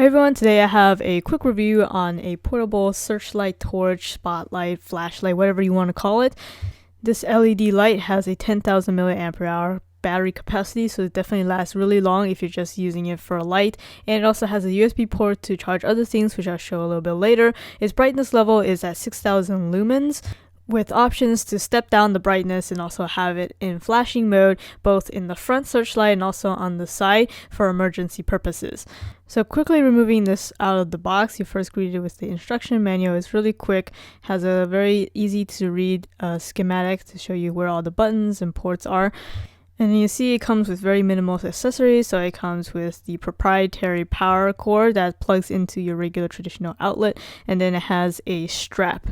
everyone, today I have a quick review on a portable searchlight, torch, spotlight, flashlight, whatever you want to call it. This LED light has a 10,000 mAh battery capacity, so it definitely lasts really long if you're just using it for a light. And it also has a USB port to charge other things, which I'll show a little bit later. Its brightness level is at 6,000 lumens, with options to step down the brightness and also have it in flashing mode, both in the front searchlight and also on the side for emergency purposes. So quickly removing this out of the box, you're first greeted with the instruction manual. It's really quick, has a very easy to read schematic to show you where all the buttons and ports are. And you see it comes with very minimal accessories, so it comes with the proprietary power cord that plugs into your regular traditional outlet, and then it has a strap,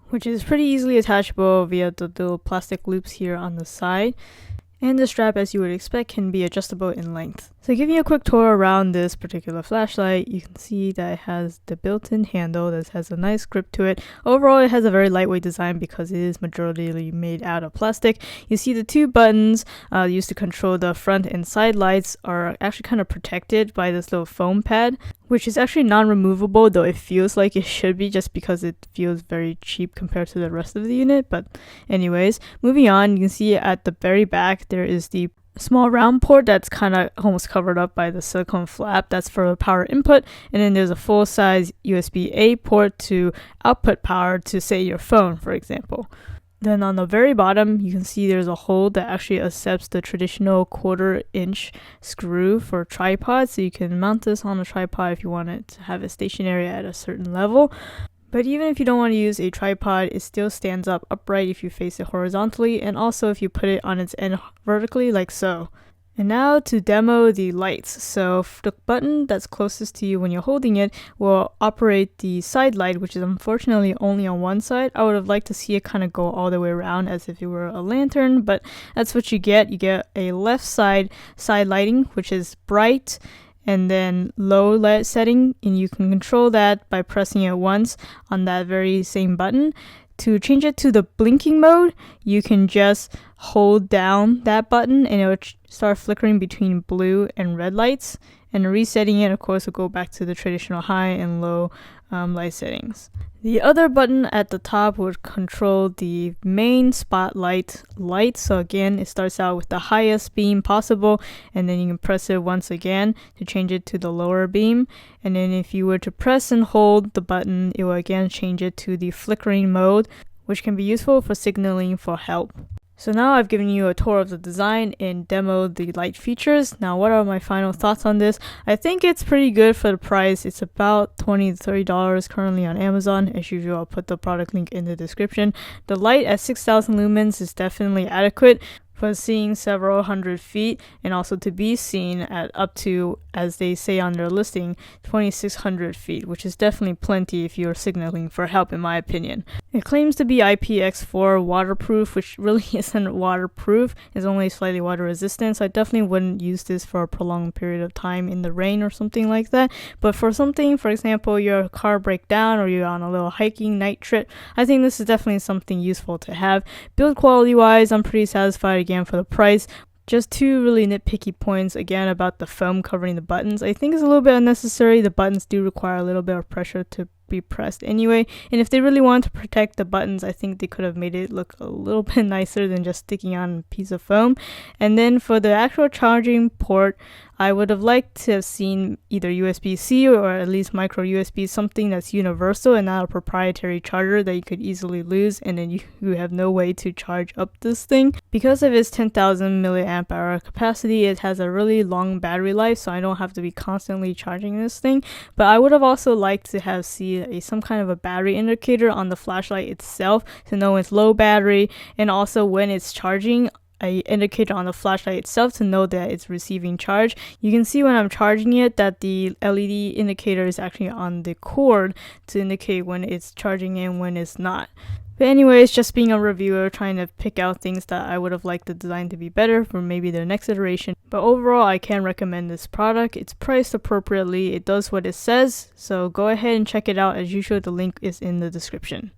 which is pretty easily attachable via the little plastic loops here on the side. And the strap, as you would expect, can be adjustable in length. So giving you a quick tour around this particular flashlight, you can see that it has the built-in handle that has a nice grip to it. Overall, it has a very lightweight design because it is majorly made out of plastic. You see the two buttons used to control the front and side lights are actually kind of protected by this little foam pad, which is actually non-removable, though it feels like it should be just because it feels very cheap compared to the rest of the unit. But anyways, moving on, you can see at the very back there is the small round port that's kind of almost covered up by the silicone flap. That's for power input, and then there's a full-size USB-A port to output power to, say, your phone, for example. Then on the very bottom, you can see there's a hole that actually accepts the traditional 1/4-inch screw for tripod, so you can mount this on a tripod if you want it to have it stationary at a certain level. But even if you don't want to use a tripod, it still stands up upright if you face it horizontally, and also if you put it on its end vertically, like so. And now to demo the lights. So the button that's closest to you when you're holding it will operate the side light, which is unfortunately only on one side. I would have liked to see it kind of go all the way around as if it were a lantern, but that's what you get. You get a left side lighting, which is bright, and then low light setting, and you can control that by pressing it once on that very same button. To change it to the blinking mode, you can just hold down that button and it will start flickering between blue and red lights. And resetting it, of course, will go back to the traditional high and low light settings. The other button at the top would control the main spotlight light. So again, it starts out with the highest beam possible, and then you can press it once again to change it to the lower beam. And then if you were to press and hold the button, it will again change it to the flickering mode, which can be useful for signaling for help. So now I've given you a tour of the design and demoed the light features. Now what are my final thoughts on this? I think it's pretty good for the price. It's about $20 to $30 currently on Amazon. As usual, I'll put the product link in the description. The light at 6,000 lumens is definitely adequate for seeing several hundred feet, and also to be seen at up to, as they say on their listing, 2,600 feet, which is definitely plenty if you're signaling for help, in my opinion. It claims to be IPX4 waterproof, which really isn't waterproof. It's only slightly water resistant, so I definitely wouldn't use this for a prolonged period of time in the rain or something like that. But for something, for example, your car break down or you're on a little hiking night trip, I think this is definitely something useful to have. Build quality wise, I'm pretty satisfied again for the price. Just two really nitpicky points again about the foam covering the buttons. I think it's a little bit unnecessary. The buttons do require a little bit of pressure to be pressed anyway, and if they really wanted to protect the buttons, I think they could have made it look a little bit nicer than just sticking on a piece of foam. And then for the actual charging port, I would have liked to have seen either USB-C or at least micro USB, something that's universal and not a proprietary charger that you could easily lose, and then you have no way to charge up this thing. Because of its 10,000 mAh capacity, it has a really long battery life, so I don't have to be constantly charging this thing. But I would have also liked to have seen some kind of a battery indicator on the flashlight itself to know it's low battery, and also when it's charging, a indicator on the flashlight itself to know that it's receiving charge. You can see when I'm charging it that the LED indicator is actually on the cord to indicate when it's charging and when it's not. But anyways, just being a reviewer, trying to pick out things that I would have liked the design to be better for maybe their next iteration. But overall, I can recommend this product. It's priced appropriately. It does what it says. So go ahead and check it out. As usual, the link is in the description.